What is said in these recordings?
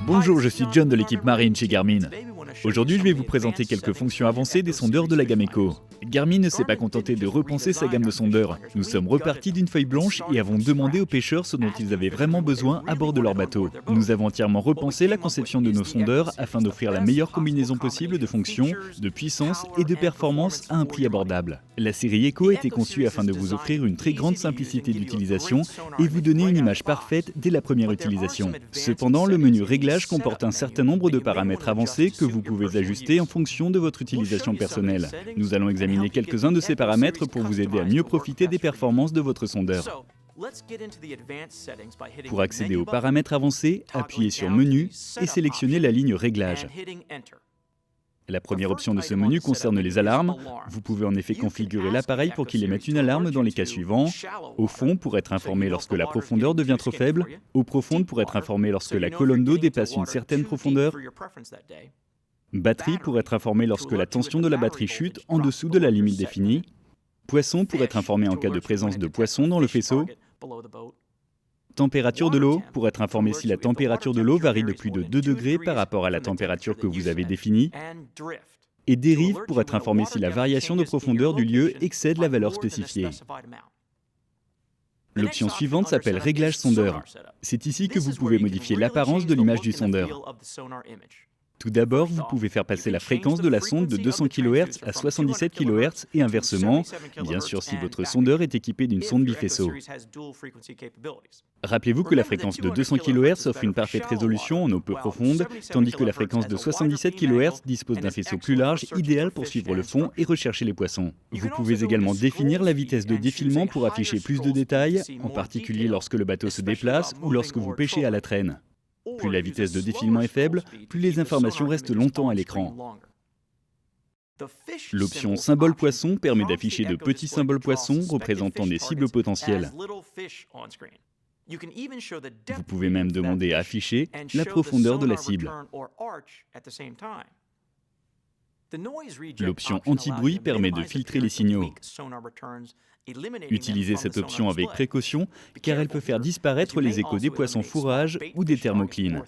Bonjour, je suis John de l'équipe marine chez Garmin. Aujourd'hui, je vais vous présenter quelques fonctions avancées des sondeurs de la gamme Eco. Garmin ne s'est pas contenté de repenser sa gamme de sondeurs. Nous sommes repartis d'une feuille blanche et avons demandé aux pêcheurs ce dont ils avaient vraiment besoin à bord de leur bateau. Nous avons entièrement repensé la conception de nos sondeurs afin d'offrir la meilleure combinaison possible de fonctions, de puissance et de performance à un prix abordable. La série Eco a été conçue afin de vous offrir une très grande simplicité d'utilisation et vous donner une image parfaite dès la première utilisation. Cependant, le menu Réglages comporte un certain nombre de paramètres avancés que vous pouvez ajuster en fonction de votre utilisation personnelle. Nous allons examiner quelques-uns de ces paramètres pour vous aider à mieux profiter des performances de votre sondeur. Pour accéder aux paramètres avancés, appuyez sur Menu et sélectionnez la ligne Réglages. La première option de ce menu concerne les alarmes. Vous pouvez en effet configurer l'appareil pour qu'il émette une alarme dans les cas suivants. Au fond, pour être informé lorsque la profondeur devient trop faible. Eau profonde, pour être informé lorsque la colonne d'eau dépasse une certaine profondeur. Batterie, pour être informé lorsque la tension de la batterie chute en dessous de la limite définie. Poisson, pour être informé en cas de présence de poisson dans le faisceau. Température de l'eau, pour être informé si la température de l'eau varie de plus de 2 degrés par rapport à la température que vous avez définie. Et dérive, pour être informé si la variation de profondeur du lieu excède la valeur spécifiée. L'option suivante s'appelle Réglage sondeur. C'est ici que vous pouvez modifier l'apparence de l'image du sondeur. Tout d'abord, vous pouvez faire passer la fréquence de la sonde de 200 kHz à 77 kHz et inversement, bien sûr si votre sondeur est équipé d'une sonde bifaisceau. Rappelez-vous que la fréquence de 200 kHz offre une parfaite résolution en eau peu profonde, tandis que la fréquence de 77 kHz dispose d'un faisceau plus large, idéal pour suivre le fond et rechercher les poissons. Vous pouvez également définir la vitesse de défilement pour afficher plus de détails, en particulier lorsque le bateau se déplace ou lorsque vous pêchez à la traîne. Plus la vitesse de défilement est faible, plus les informations restent longtemps à l'écran. L'option Symbole poisson permet d'afficher de petits symboles poissons représentant des cibles potentielles. Vous pouvez même demander à afficher la profondeur de la cible. L'option Anti-bruit permet de filtrer les signaux. Utilisez cette option avec précaution car elle peut faire disparaître les échos des poissons fourrage ou des thermoclines.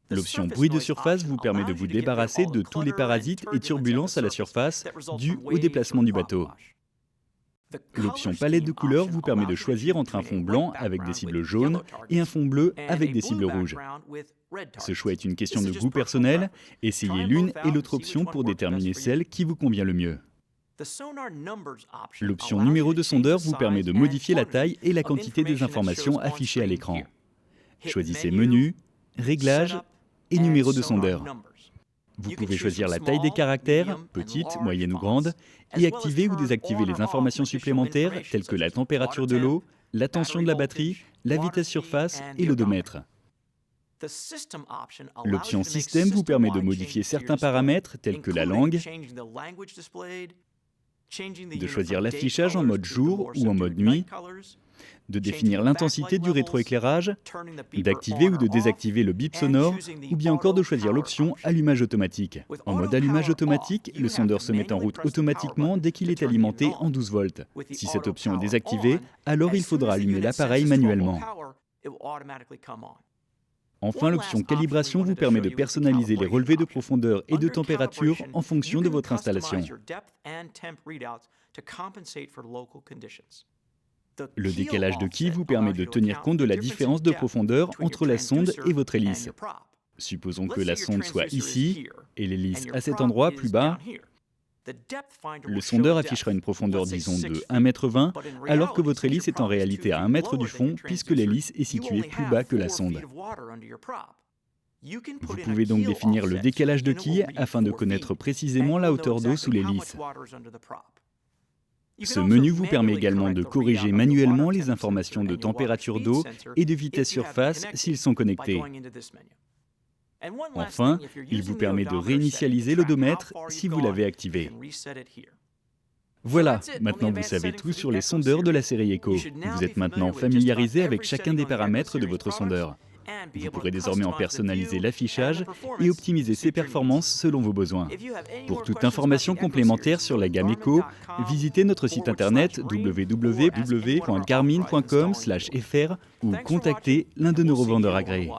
L'option Bruit de surface vous permet de vous débarrasser de tous les parasites et turbulences à la surface dus au déplacement du bateau. L'option Palette de couleurs vous permet de choisir entre un fond blanc avec des cibles jaunes et un fond bleu avec des cibles rouges. Ce choix est une question de goût personnel. Essayez l'une et l'autre option pour déterminer celle qui vous convient le mieux. L'option numéro de sondeur vous permet de modifier la taille et la quantité des informations affichées à l'écran. Choisissez Menu, Réglages et Numéro de sondeur. Vous pouvez choisir la taille des caractères, petite, moyenne ou grande, et activer ou désactiver les informations supplémentaires telles que la température de l'eau, la tension de la batterie, la vitesse surface et l'odomètre. L'option Système vous permet de modifier certains paramètres tels que la langue, de choisir l'affichage en mode jour ou en mode nuit, de définir l'intensité du rétroéclairage, d'activer ou de désactiver le bip sonore, ou bien encore de choisir l'option allumage automatique. En mode allumage automatique, le sondeur se met en route automatiquement dès qu'il est alimenté en 12 volts. Si cette option est désactivée, alors il faudra allumer l'appareil manuellement. Enfin, l'option calibration vous permet de personnaliser les relevés de profondeur et de température en fonction de votre installation. Le décalage de quille vous permet de tenir compte de la différence de profondeur entre la sonde et votre hélice. Supposons que la sonde soit ici et l'hélice à cet endroit plus bas. Le sondeur affichera une profondeur, disons, de 1,20 m, alors que votre hélice est en réalité à 1 mètre du fond, puisque l'hélice est située plus bas que la sonde. Vous pouvez donc définir le décalage de quille afin de connaître précisément la hauteur d'eau sous l'hélice. Ce menu vous permet également de corriger manuellement les informations de température d'eau et de vitesse surface s'ils sont connectés. Enfin, il vous permet de réinitialiser l'odomètre si vous l'avez activé. Voilà, maintenant vous savez tout sur les sondeurs de la série Eco. Vous êtes maintenant familiarisé avec chacun des paramètres de votre sondeur. Vous pourrez désormais en personnaliser l'affichage et optimiser ses performances selon vos besoins. Pour toute information complémentaire sur la gamme Eco, visitez notre site internet www.garmin.com/fr ou contactez l'un de nos revendeurs agréés.